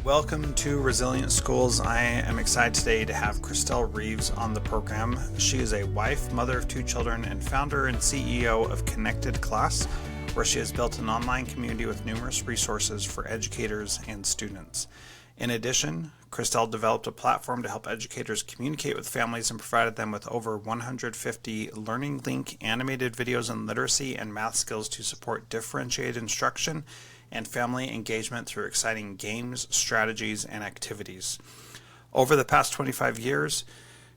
Welcome to Resilient Schools. I am excited today to have Christel Reaves on the program. She is a wife, mother of two children, and founder and CEO of Connected Class, where she has built an online community with numerous resources for educators and students. In addition, Christel developed a platform to help educators communicate with families and provided them with over 150 Learning Link animated videos on literacy and math skills to support differentiated instruction and family engagement through exciting games, strategies, and activities. Over the past 25 years,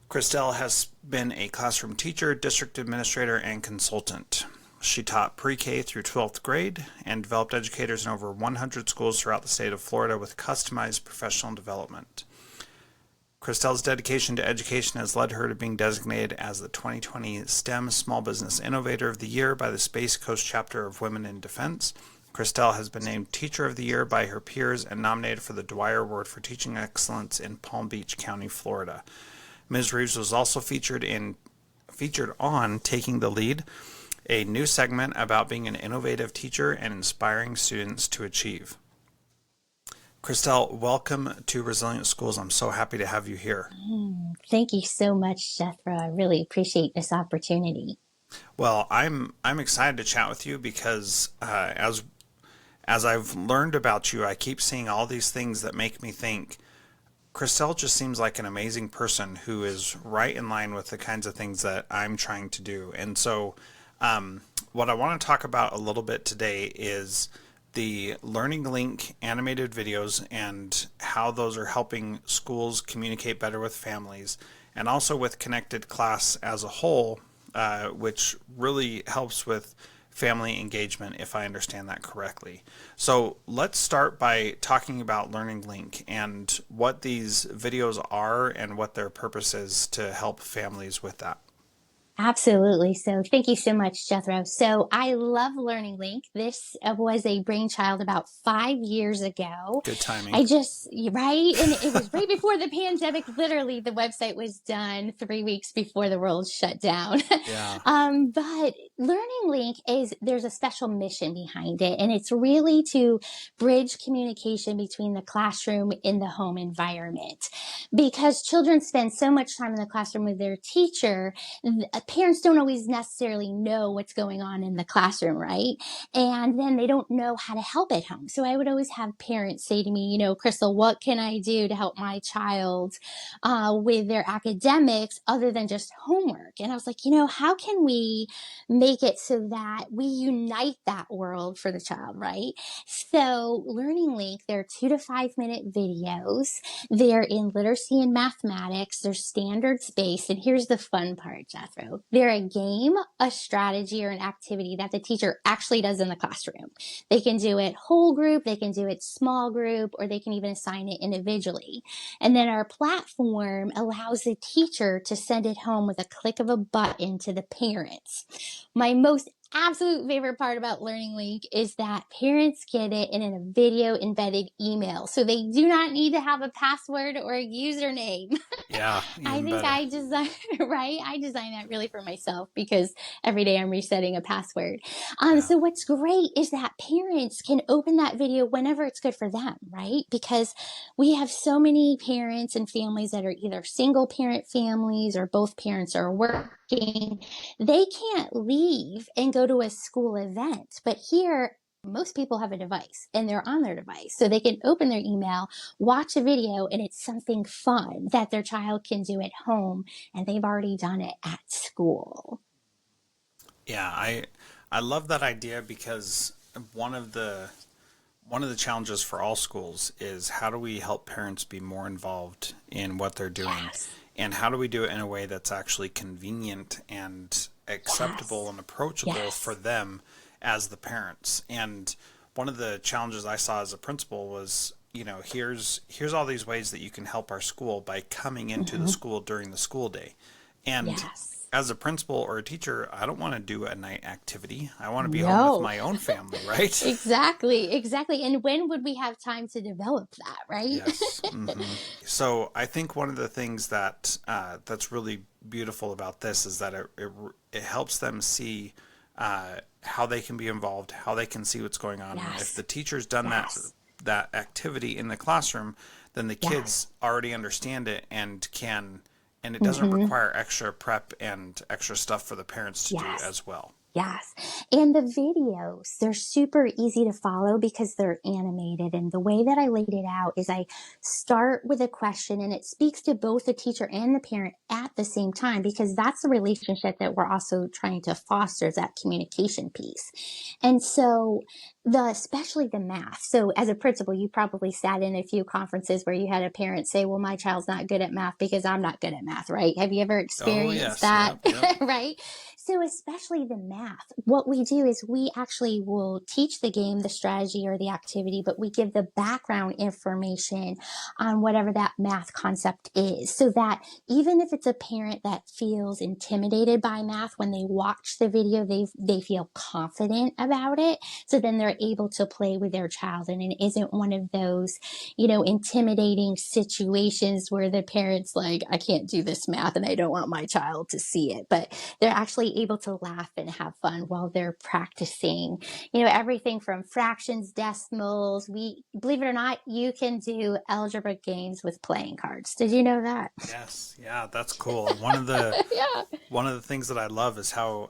Christel has been a classroom teacher, district administrator, and consultant. She taught pre-K through 12th grade and developed educators in over 100 schools throughout the state of Florida with customized professional development. Christel's dedication to education has led her to being designated as the 2020 STEM Small Business Innovator of the Year by the Space Coast chapter of Women in Defense. Christel has been named Teacher of the Year by her peers and nominated for the Dwyer Award for Teaching Excellence in Palm Beach County, Florida. Ms. Reaves was also featured on Taking the Lead, a new segment about being an innovative teacher and inspiring students to achieve. Christel, welcome to Resilient Schools. I'm so happy to have you here. Thank you so much, Jethro. I really appreciate this opportunity. Well, I'm excited to chat with you because as I've learned about you, I keep seeing all these things that make me think Christel just seems like an amazing person who is right in line with the kinds of things that I'm trying to do. And so what I want to talk about a little bit today is the Learning Link animated videos and how those are helping schools communicate better with families, and also with Connected Class as a whole, which really helps with family engagement, if I understand that correctly. So let's start by talking about Learning Link and what these videos are and what their purpose is to help families with that. Absolutely. So thank you so much, Jethro. So I love Learning Link. This was a brainchild about 5 years ago. Good timing. Right? And it was right before the pandemic. Literally, the website was done 3 weeks before the world shut down. Yeah. But Learning Link there's a special mission behind it. And it's really to bridge communication between the classroom and the home environment. Because children spend so much time in the classroom with their teacher, parents don't always necessarily know what's going on in the classroom, right? And then they don't know how to help at home. So I would always have parents say to me, Christel, what can I do to help my child with their academics other than just homework? And I was like, how can we make it so that we unite that world for the child, right? So Learning Link, they're 2 to 5 minute videos. They're in literacy and mathematics. They're standards-based. And here's the fun part, Jethro. They're a game, a strategy, or an activity that the teacher actually does in the classroom. They can do it whole group, they can do it small group, or they can even assign it individually. And then our platform allows the teacher to send it home with a click of a button to the parents. My most absolute favorite part about Learning Link is that parents get it in a video embedded email. So they do not need to have a password or a username. Yeah. I think better. I designed, right? I designed that really for myself because every day I'm resetting a password. So what's great is that parents can open that video whenever it's good for them, right? Because we have so many parents and families that are either single parent families or both parents are working. They can't leave and go to a school event. But here, most people have a device and they're on their device. So they can open their email, watch a video, and it's something fun that their child can do at home and they've already done it at school. Yeah, I love that idea because one of the challenges for all schools is how do we help parents be more involved in what they're doing? Yes. And how do we do it in a way that's actually convenient and acceptable and approachable for them as the parents? And one of the challenges I saw as a principal was, here's all these ways that you can help our school by coming into the school during the school day. And as a principal or a teacher, I don't want to do a night activity. I want to be home with my own family, right? Exactly. And when would we have time to develop that, right? Yes. Mm-hmm. So I think one of the things that that's really beautiful about this is that it helps them see how they can be involved, how they can see what's going on. And if the teacher's done that that activity in the classroom, then the Yes. kids already understand it and can, and it doesn't Hmm. require extra prep and extra stuff for the parents to do Yes. as well. Yes. And the videos, they're super easy to follow because they're animated. And the way that I laid it out is I start with a question and it speaks to both the teacher and the parent at the same time, because that's the relationship that we're also trying to foster, is that communication piece. And so especially the math. So as a principal, you probably sat in a few conferences where you had a parent say, well, my child's not good at math because I'm not good at math, right? Have you ever Oh experienced yes, that? yep, yep. Right? So especially the math, what we do is we actually will teach the game, the strategy or the activity, but we give the background information on whatever that math concept is, so that even if it's a parent that feels intimidated by math, when they watch the video, they feel confident about it. So then they're able to play with their child, and it isn't one of those, intimidating situations where the parent's like, I can't do this math and I don't want my child to see it. But they're actually able to laugh and have fun while they're practicing, everything from fractions, decimals. We, believe it or not, you can do algebra games with playing cards. Did you know that? Yes, yeah, that's cool. One of the Yeah. one of the things that I love is how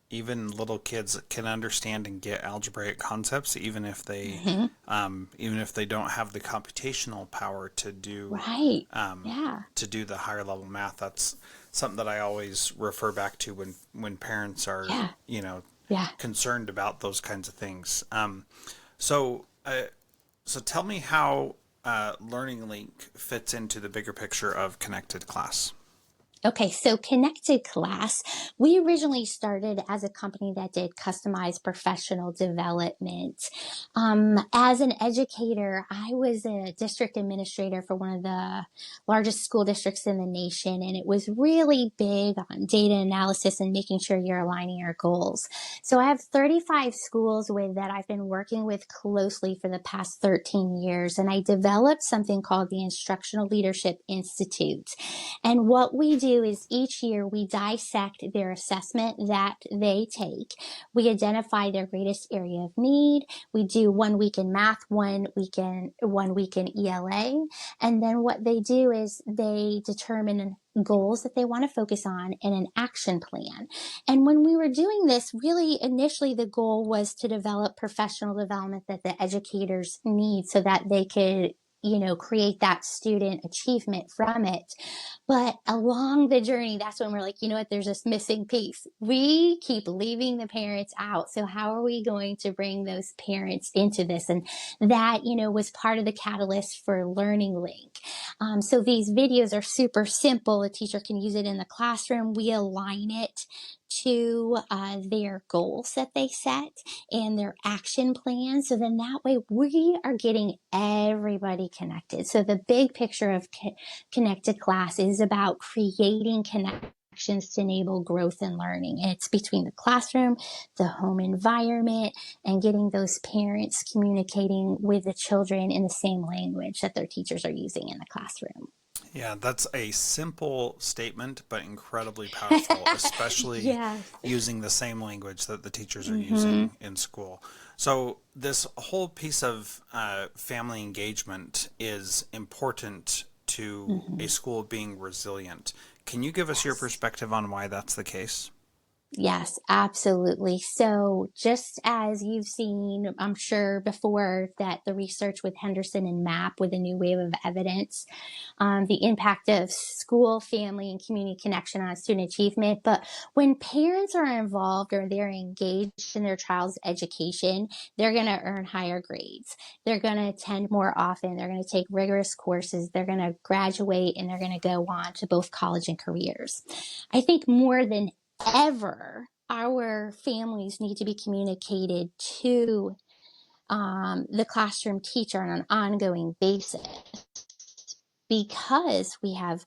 even little kids can understand and get algebraic concepts, Hmm. even if they don't have the computational power Right. um, Yeah. to do the higher level math. That's something that I always refer back to when parents are Yeah. Yeah. concerned about those kinds of things. So so tell me how Learning Link fits into the bigger picture of connected class. Okay, so Connected Class, we originally started as a company that did customized professional development. As an educator, I was a district administrator for one of the largest school districts in the nation, and it was really big on data analysis and making sure you're aligning your goals. So I have 35 schools with that I've been working with closely for the past 13 years, and I developed something called the Instructional Leadership Institute. And what we do is each year we dissect their assessment that they take. We identify their greatest area of need. We do 1 week in math, 1 week in ELA. And then what they do is they determine goals that they want to focus on and an action plan. And when we were doing this, really initially the goal was to develop professional development that the educators need so that they could create that student achievement from it. But along the journey, that's when we're like, you know what, there's this missing piece. We keep leaving the parents out. So how are we going to bring those parents into this? And that, was part of the catalyst for Learning Link. So these videos are super simple. A teacher can use it in the classroom. We align it to their goals that they set and their action plan. So then that way we are getting everybody connected. So the big picture of Connected Class is about creating connections to enable growth and learning. And it's between the classroom, the home environment, and getting those parents communicating with the children in the same language that their teachers are using in the classroom. Yeah, that's a simple statement, but incredibly powerful, especially Yes. using the same language that the teachers are Mm-hmm. using in school. So, this whole piece of family engagement is important to a Mm-hmm. school being resilient. Can you give us your Yes. perspective on why that's the case? Yes, absolutely. So, just as you've seen, I'm sure before, that the research with Henderson and MAP with a new wave of evidence, the impact of school, family, and community connection on student achievement. But when parents are involved or they're engaged in their child's education, they're going to earn higher grades. They're going to attend more often. They're going to take rigorous courses. They're going to graduate and they're going to go on to both college and careers. I think more than ever, our families need to be communicated to the classroom teacher on an ongoing basis, because we have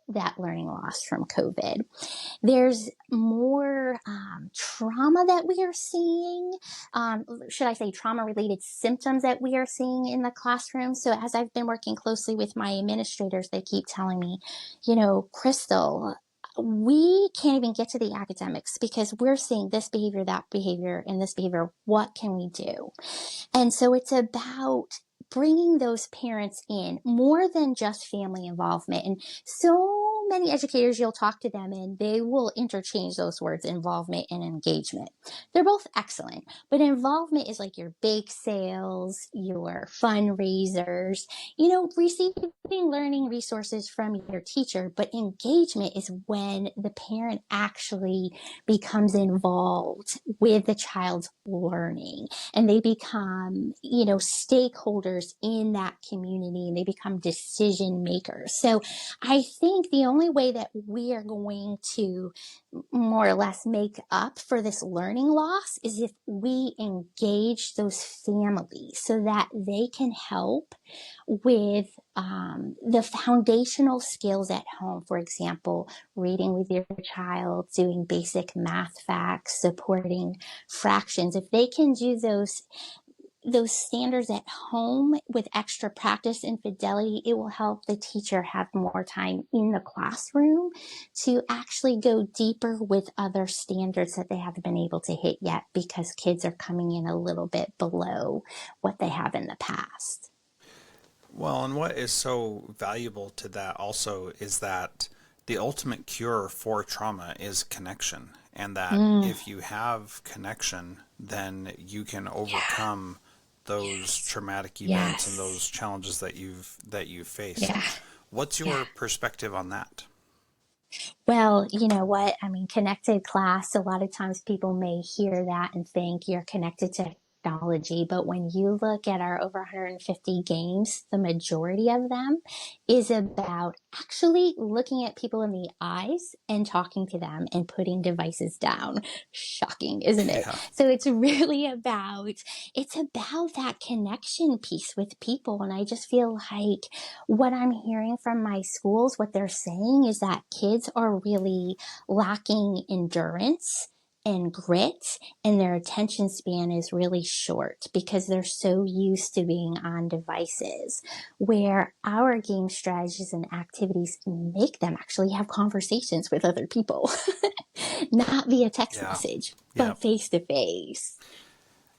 that learning loss from COVID. There's more trauma that we are seeing. Should I say trauma related symptoms that we are seeing in the classroom? So, as I've been working closely with my administrators, they keep telling me, Crystal, we can't even get to the academics because we're seeing this behavior, that behavior, and this behavior. What can we do? And so it's about bringing those parents in more than just family involvement. And so many educators, you'll talk to them and they will interchange those words, involvement and engagement. They're both excellent, but involvement is like your bake sales, your fundraisers, receiving learning resources from your teacher. But engagement is when the parent actually becomes involved with the child's learning, and they become, stakeholders in that community, and they become decision makers. So I think the only way that we are going to more or less make up for this learning loss is if we engage those families so that they can help with the foundational skills at home. For example, reading with your child, doing basic math facts, supporting fractions. If they can do those standards at home with extra practice and fidelity, it will help the teacher have more time in the classroom to actually go deeper with other standards that they haven't been able to hit yet because kids are coming in a little bit below what they have in the past. Well, and what is so valuable to that also is that the ultimate cure for trauma is connection. And that Mm, if you have connection, then you can yeah. overcome those Yes. traumatic events and Yes. those challenges that you've faced. Yeah. What's Yeah. your perspective on that? Well, you know what? I mean, connected class, a lot of times people may hear that and think you're connected to technology, but when you look at our over 150 games, the majority of them is about actually looking at people in the eyes and talking to them and putting devices down. Shocking, isn't it? Yeah. So it's about that connection piece with people. And I just feel like what I'm hearing from my schools, what they're saying is that kids are really lacking endurance and grit, and their attention span is really short because they're so used to being on devices. Where our game strategies and activities make them actually have conversations with other people, not via text Yeah. message, Yeah. but face to face.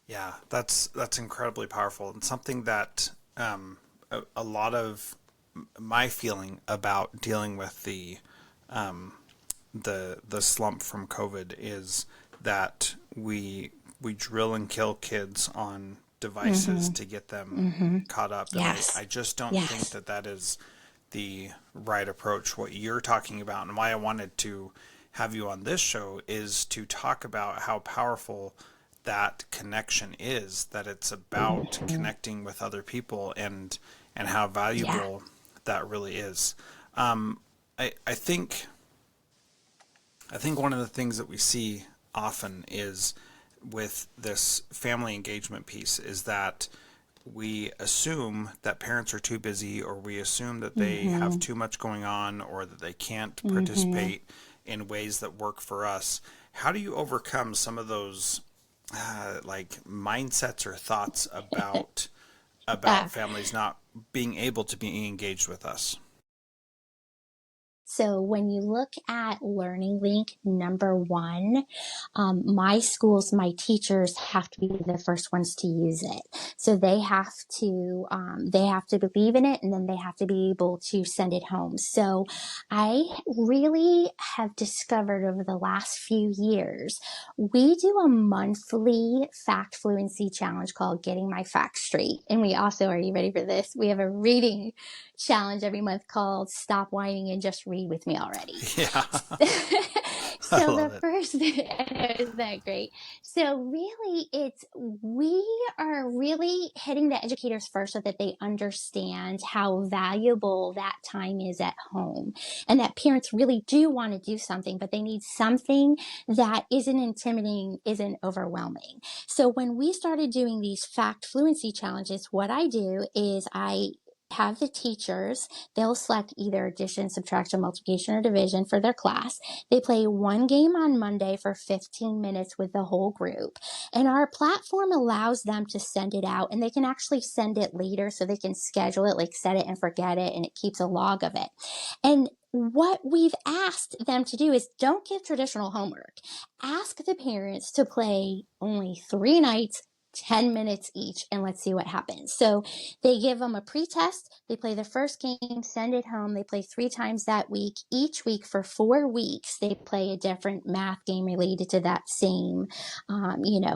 Yeah. That's incredibly powerful and something that a lot of my feeling about dealing with the slump from COVID is that we drill and kill kids on devices Mm-hmm. to get them Mm-hmm. caught up, and I Yes. just don't think Yes. that that is the right approach. What you're talking about, and why I wanted to have you on this show, is to talk about how powerful that connection is. That it's about Mm-hmm. connecting with other people, and how Yeah. valuable that really is. Um, I think one of the things that we see often is with this family engagement piece is that we assume that parents are too busy, or we assume that they have Mm-hmm. too much going on, or that they can't Mm-hmm. participate in ways that work for us. How do you overcome some of those like mindsets or thoughts about Uh, families not being able to be engaged with us? So when you look at Learning Link, number one, my schools, my teachers have to be the first ones to use it. So they have to believe in it, and then they have to be able to send it home. So I really have discovered over the last few years, we do a monthly fact fluency challenge called Getting My Facts Straight. And we also, are you ready for this? We have a reading challenge every month called Stop Whining and Just Read with Me Already. Yeah, I So love the it. first, isn't that great? So really, we are really hitting the educators first so that they understand how valuable that time is at home, and that parents really do want to do something, but they need something that isn't intimidating, isn't overwhelming. So when we started doing these fact fluency challenges, what I do is I have the teachers, they'll select either addition, subtraction, multiplication, or division for their class. They play one game on Monday for 15 minutes with the whole group. And our platform allows them to send it out, and they can actually send it later so they can schedule it, like set it and forget it, and it keeps a log of it. And what we've asked them to do is don't give traditional homework. Ask the parents to play only 3 nights, 10 minutes each, and let's see what happens. So they give them a pre-test. They play the first game, send it home. They play 3 times that week. Each week for 4 weeks, they play a different math game related to that same,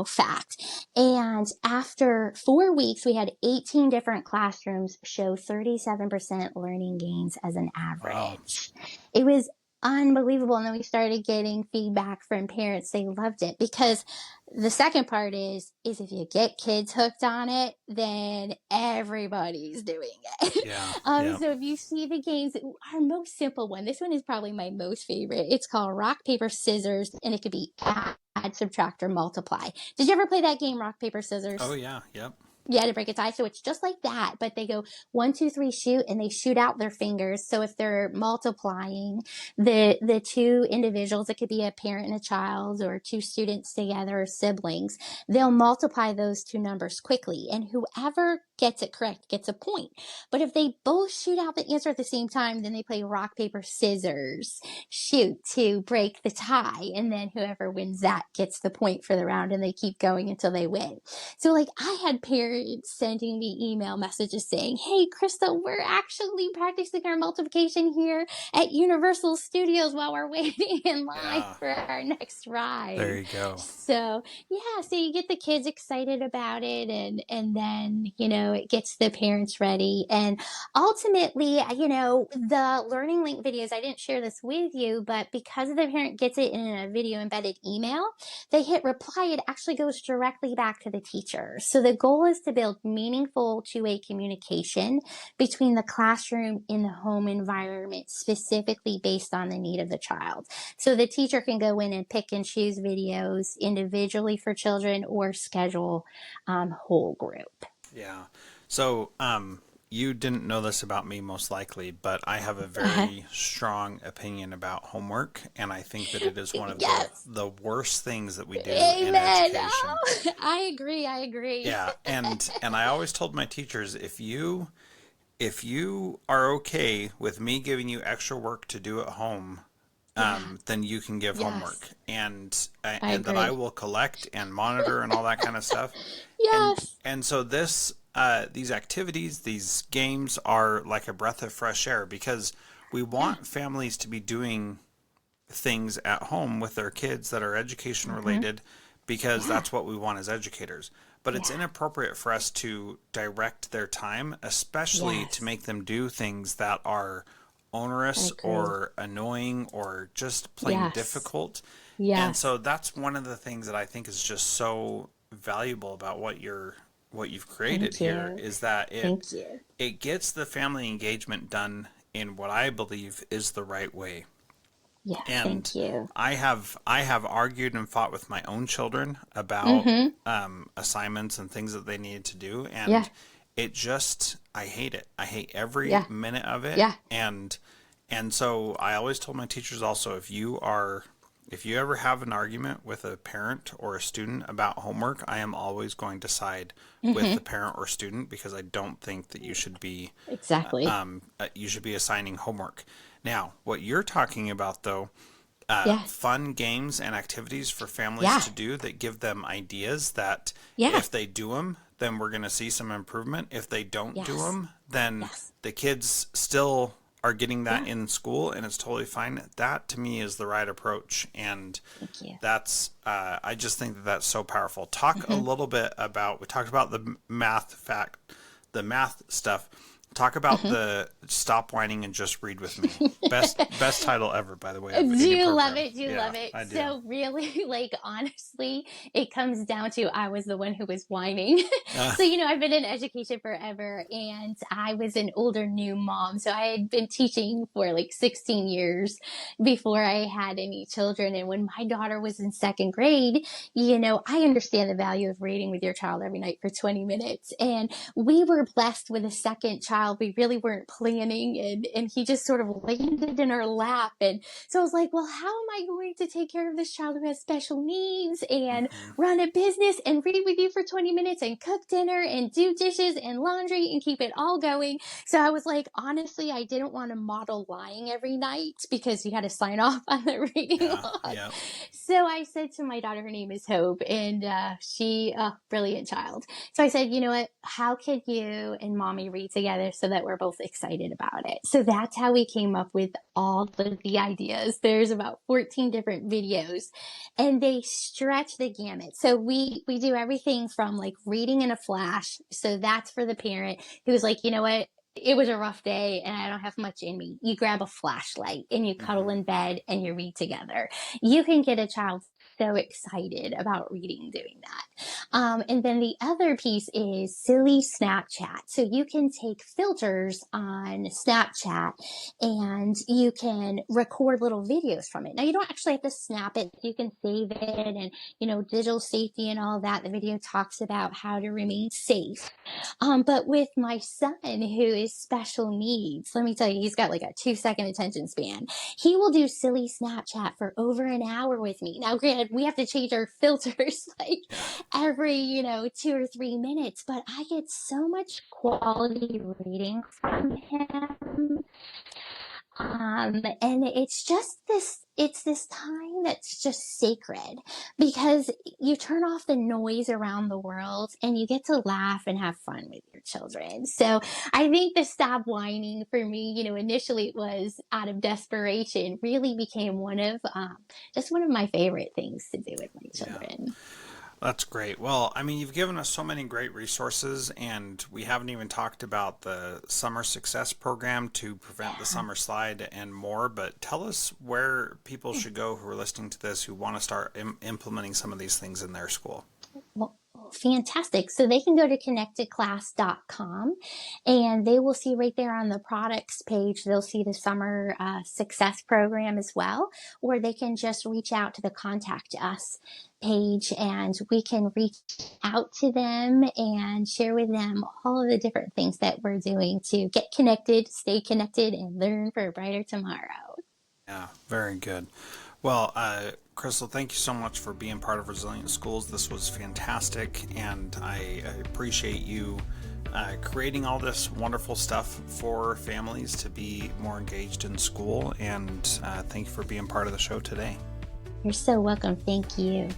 fact. And after 4 weeks, we had 18 different classrooms show 37% learning gains as an Wow. average. It was unbelievable. And then we started getting feedback from parents. They loved it because the second part is if you get kids hooked on it, then everybody's doing it. Yeah. Yeah. So if you see the games, our most simple one, this one is probably my most favorite. It's called Rock, Paper, Scissors, and it could be add, subtract, or multiply. Did you ever play that game, Rock, Paper, Scissors? Oh, yeah. Yep. Yeah, to break a tie. So it's just like that, but they go 1, 2, 3, shoot, and they shoot out their fingers. So if they're multiplying the two individuals, it could be a parent and a child, or two students together, or siblings, they'll multiply those two numbers quickly, and whoever gets it correct gets a point. But if they both shoot out the answer at the same time, then they play rock, paper, scissors, shoot to break the tie, and then whoever wins that gets the point for the round, and they keep going until they win. So like I had parents sending me email messages saying, "Hey, Christel, we're actually practicing our multiplication here at Universal Studios while we're waiting in line Yeah. for our next ride." There you go. So yeah, so you get the kids excited about it, and then it gets the parents ready. And ultimately, the Learning Link videos, I didn't share this with you, but because the parent gets it in a video embedded email, they hit reply, it actually goes directly back to the teacher. So the goal is to build meaningful two-way communication between the classroom and the home environment, specifically based on the need of the child. So the teacher can go in and pick and choose videos individually for children, or schedule whole group. Yeah. So, you didn't know this about me most likely, but I have a very strong opinion about homework, and I think that it is one of Yes. the worst things that we do in Amen. education. Oh, I agree. Yeah, and I always told my teachers, if you are okay with me giving you extra work to do at home, then you can give Yes. homework, and I that I agree. will collect and monitor and all that kind of stuff. Yes. And so these activities, these games are like a breath of fresh air, because we want families to be doing things at home with their kids that are education related, because that's what we want as educators. But it's Yeah. inappropriate for us to direct their time, especially Yes. to make them do things that are onerous Agree. or annoying or just plain Yes. difficult. And Yes. so that's one of the things that I think is just so valuable about what you've created Thank here, you. is that Thank you. it gets the family engagement done in what I believe is the right way. Yeah. And Thank you. I have argued and fought with my own children about assignments and things that they needed to do, and Yeah. I hate it. I hate every Yeah. minute of it. Yeah. And so I always told my teachers also, if you ever have an argument with a parent or a student about homework, I am always going to side with the parent or student, because I don't think that you should be Exactly. assigning homework. Now, what you're talking about, though, Yeah. fun games and activities for families Yeah. to do that give them ideas that Yeah. if they do them, then we're going to see some improvement. If they don't do Yes. them, then Yes. the kids still are getting that Yeah. in school, and it's totally fine. That to me is the right approach, and Thank you. that's I just think that that's so powerful. Talk a little bit about, we talked about the math stuff. Talk about the Stop Whining and Just Read with Me. Best title ever, by the way. Of Do any you program. love it? Do you Yeah, love it? I do. So really, like honestly, it comes down to I was the one who was whining. So I've been in education forever, and I was an older new mom. So I had been teaching for like 16 years before I had any children. And when my daughter was in second grade, I understand the value of reading with your child every night for 20 minutes. And we were blessed with a second child child we really weren't planning, and he just sort of landed in our lap. And so I was like, well, how am I going to take care of this child who has special needs and Hmm. run a business and read with you for 20 minutes and cook dinner and do dishes and laundry and keep it all going? So I was like, honestly, I didn't want to model lying every night because you had to sign off on the reading Yeah. log. Yeah. So I said to my daughter, her name is Hope, and she, brilliant child. So I said, you know what? How could you and mommy read together so that we're both excited about it? So that's how we came up with all of the ideas. There's about 14 different videos, and they stretch the gamut. So we do everything from like reading in a flash. So that's for the parent who's like, you know what? It was a rough day and I don't have much in me. You grab a flashlight and you cuddle Hmm. in bed and you read together. You can get a child so excited about reading doing that. And then the other piece is silly Snapchat. So you can take filters on Snapchat and you can record little videos from it. Now you don't actually have to snap it. You can save it, and, digital safety and all that. The video talks about how to remain safe. But with my son, who is special needs, let me tell you, he's got like a 2-second attention span. He will do silly Snapchat for over an hour with me. Now, granted, we have to change our filters like Yeah. every, 2 or 3 minutes, but I get so much quality reading from him. And it's this time that's just sacred because you turn off the noise around the world and you get to laugh and have fun with your children. So I think the stop whining for me, initially it was out of desperation, really became just one of my favorite things to do with my Yeah. children. That's great. Well, I mean, you've given us so many great resources, and we haven't even talked about the Summer Success Program to prevent the Yeah. summer slide and more. But tell us where people should go who are listening to this who want to start implementing some of these things in their school. Well, fantastic. So they can go to connectedclass.com and they will see right there on the products page, they'll see the summer success program as well, or they can just reach out to the contact us page and we can reach out to them and share with them all of the different things that we're doing to get connected, stay connected, and learn for a brighter tomorrow. Yeah, very good. Well, Christel, thank you so much for being part of Resilient Schools. This was fantastic, and I appreciate you creating all this wonderful stuff for families to be more engaged in school. And thank you for being part of the show today. You're so welcome. Thank you.